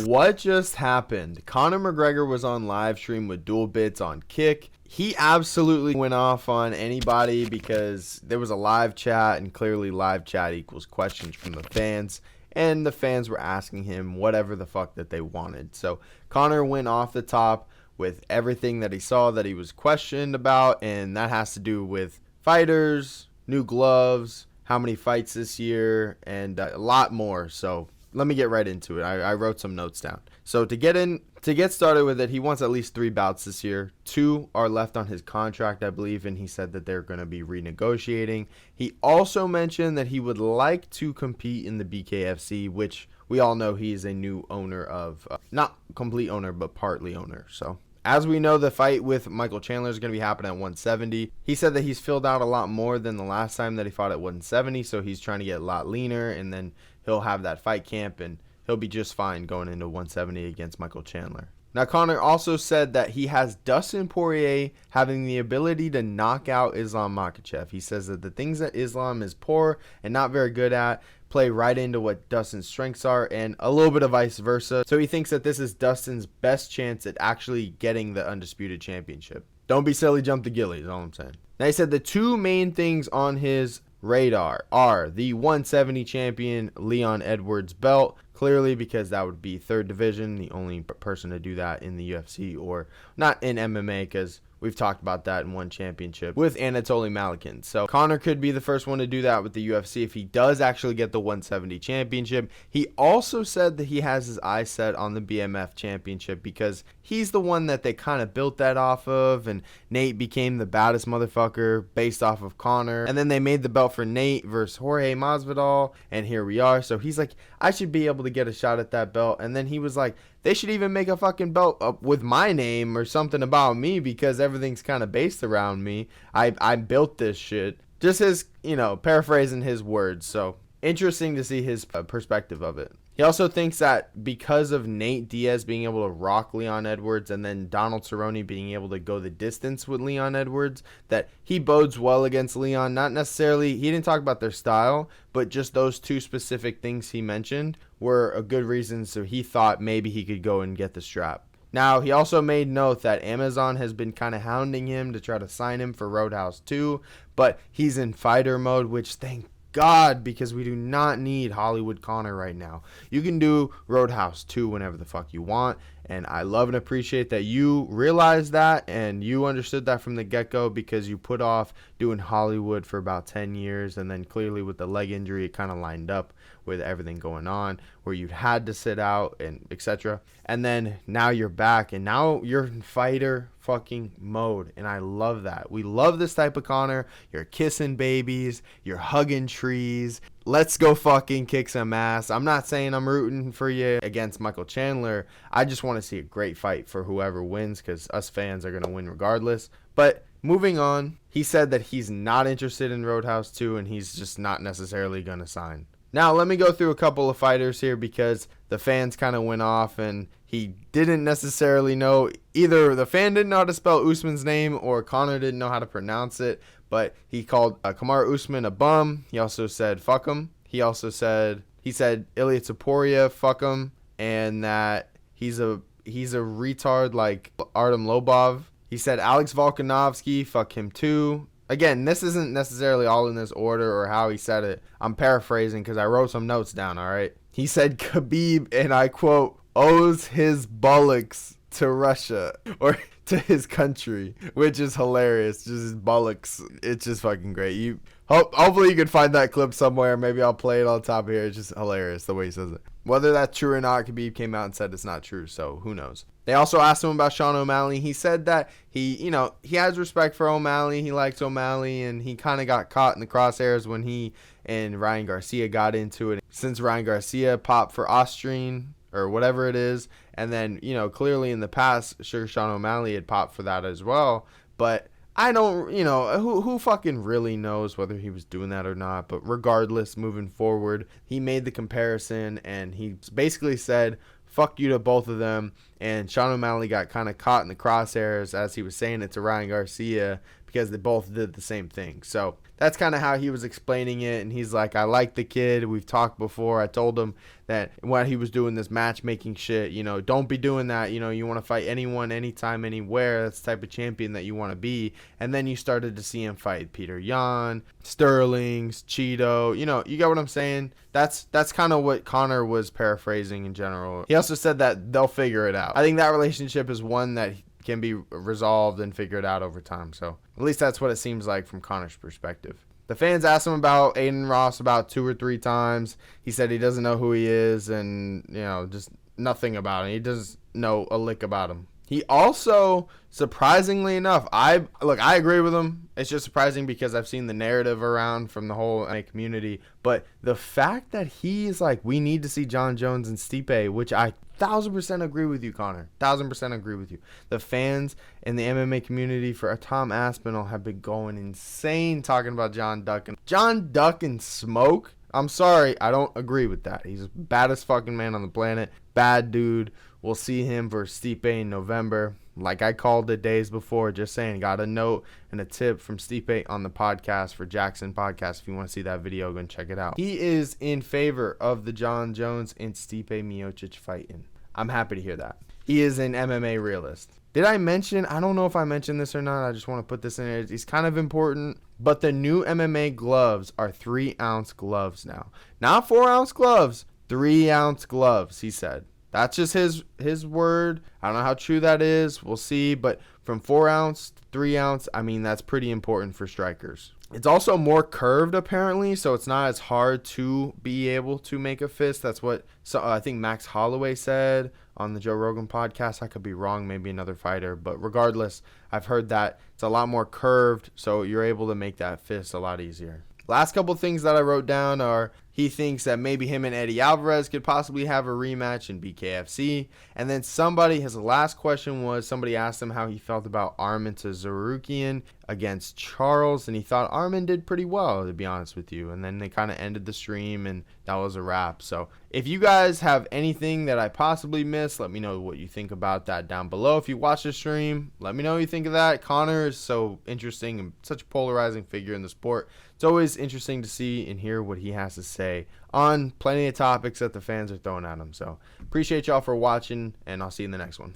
What just happened? Conor McGregor was on live stream with Dual Bits on Kick. He absolutely went off on anybody because there was a live chat, and clearly live chat equals questions from the fans. And the fans were asking him whatever the fuck that they wanted. So Conor went off the top with everything that he saw that he was questioned about, and that has to do with fighters, new gloves, how many fights this year, and a lot more. So let me get right into it. I wrote some notes down. So to get started with it, he wants at least 3 bouts this year. 2 are left on his contract, I believe, and he said that they're going to be renegotiating. He also mentioned that he would like to compete in the BKFC, which we all know he is a new owner of, not complete owner, but partly owner. So as we know, the fight with Michael Chandler is going to be happening at 170. He said that he's filled out a lot more than the last time that he fought at 170, so he's trying to get a lot leaner, and then he'll have that fight camp, and he'll be just fine going into 170 against Michael Chandler. Now, Conor also said that he has Dustin Poirier having the ability to knock out Islam Makhachev. He says that the things that Islam is poor and not very good at play right into what Dustin's strengths are, and a little bit of vice versa. So he thinks that this is Dustin's best chance at actually getting the undisputed championship. Don't be silly, jump the ghillie is all I'm saying. Now, he said the 2 main things on his radar are the 170 champion Leon Edwards belt, clearly because that would be 3rd division, the only person to do that in the UFC, or not in MMA, because we've talked about that in one championship with Anatoly Malikin. So Conor could be the first one to do that with the UFC if he does actually get the 170 championship. He also said that he has his eyes set on the BMF championship because he's the one that they kind of built that off of, and Nate became the baddest motherfucker based off of Conor. And then they made the belt for Nate versus Jorge Masvidal, and here we are. So he's like, I should be able to get a shot at that belt. And then he was like, they should even make a fucking belt up with my name or something about me because everything's kind of based around me. I built this shit. Just his, paraphrasing his words. So interesting to see his perspective of it. He also thinks that because of Nate Diaz being able to rock Leon Edwards and then Donald Cerrone being able to go the distance with Leon Edwards, that he bodes well against Leon. Not necessarily, he didn't talk about their style, but just those 2 specific things he mentioned were a good reason, so he thought maybe he could go and get the strap. Now, he also made note that Amazon has been kind of hounding him to try to sign him for Roadhouse 2, but he's in fighter mode, which thank God, because we do not need Hollywood Conor right now. You can do Roadhouse 2 whenever the fuck you want, and I love and appreciate that you realized that and you understood that from the get-go, because you put off doing Hollywood for about 10 years, and then clearly with the leg injury it kind of lined up with everything going on where you had to sit out and etc. And then now you're back, and now you're in fighter fucking mode, and I love that. We love this type of Conor. You're kissing babies, you're hugging trees. Let's go fucking kick some ass. I'm not saying I'm rooting for you against Michael Chandler. I just want to see a great fight for whoever wins, because us fans are going to win regardless. But moving on, he said that he's not interested in Roadhouse 2, and he's just not necessarily going to sign. Now, let me go through a couple of fighters here, because the fans kind of went off and he didn't necessarily know. Either the fan didn't know how to spell Usman's name or Conor didn't know how to pronounce it, but he called Kamaru Usman a bum. He also said fuck him. He said Ilia Topuria, fuck him, and that he's a retard like Artem Lobov. He said Alex Volkanovski, fuck him too. Again, this isn't necessarily all in this order or how he said it. I'm paraphrasing because I wrote some notes down, all right? He said Khabib, and I quote, owes his bullocks to Russia or to his country, which is hilarious. Just his bullocks. It's just fucking great. Hopefully you can find that clip somewhere. Maybe I'll play it on top here. It's just hilarious the way he says it. Whether that's true or not, Khabib came out and said it's not true, so who knows. They also asked him about Sean O'Malley. He said that he has respect for O'Malley. He likes O'Malley, and he kind of got caught in the crosshairs when he and Ryan Garcia got into it. Since Ryan Garcia popped for Austrian or whatever it is, and then, clearly in the past, Sugar Sean O'Malley had popped for that as well. But I don't, who fucking really knows whether he was doing that or not. But regardless, moving forward, he made the comparison, and he basically said, fuck you to both of them. And Sean O'Malley got kind of caught in the crosshairs as he was saying it to Ryan Garcia, because they both did the same thing. So that's kind of how he was explaining it. And he's like, I like the kid. We've talked before. I told him that when he was doing this matchmaking shit, you know, don't be doing that. You know, you want to fight anyone, anytime, anywhere. That's the type of champion that you want to be. And then you started to see him fight Peter Yan, Sterling's, Cheeto. You know, you get what I'm saying? That's kind of what Conor was paraphrasing in general. He also said that they'll figure it out. I think that relationship is one that can be resolved and figured out over time. So at least that's what it seems like from Conor's perspective. The fans asked him about Aiden Ross about 2 or 3 times. He said he doesn't know who he is and, you know, just nothing about him. He doesn't know a lick about him. He also, surprisingly enough, I agree with him. It's just surprising because I've seen the narrative around from the whole MMA community. But the fact that he's like, we need to see Jon Jones and Stipe, which I 1000% agree with you, Conor. 1000% agree with you. The fans in the MMA community for Tom Aspinall have been going insane talking about John Duck and Smoke. I'm sorry, I don't agree with that. He's the baddest fucking man on the planet. Bad dude. We'll see him versus Stipe in November. Like I called it days before, just saying. Got a note and a tip from Stipe on the podcast for Jackson Podcast. If you want to see that video, go and check it out. He is in favor of the Jon Jones and Stipe Miocic fighting. I'm happy to hear that. He is an MMA realist. Did I mention, I don't know if I mentioned this or not. I just want to put this in there. It's kind of important. But the new MMA gloves are 3-ounce gloves now. Not 4-ounce gloves, 3-ounce gloves, he said. That's just his word. I don't know how true that is. We'll see. But from 4-ounce to 3-ounce, I mean, that's pretty important for strikers. It's also more curved, apparently, so it's not as hard to be able to make a fist. That's what I think Max Holloway said on the Joe Rogan podcast. I could be wrong, maybe another fighter. But regardless, I've heard that it's a lot more curved, so you're able to make that fist a lot easier. Last couple things that I wrote down are he thinks that maybe him and Eddie Alvarez could possibly have a rematch in BKFC. And then his last question was somebody asked him how he felt about Arman Tsarukyan against Charles. And he thought Arman did pretty well, to be honest with you. And then they kind of ended the stream and that was a wrap. So if you guys have anything that I possibly missed, let me know what you think about that down below. If you watch the stream, let me know what you think of that. Conor is so interesting and such a polarizing figure in the sport. It's always interesting to see and hear what he has to say on plenty of topics that the fans are throwing at him. So appreciate y'all for watching, and I'll see you in the next one.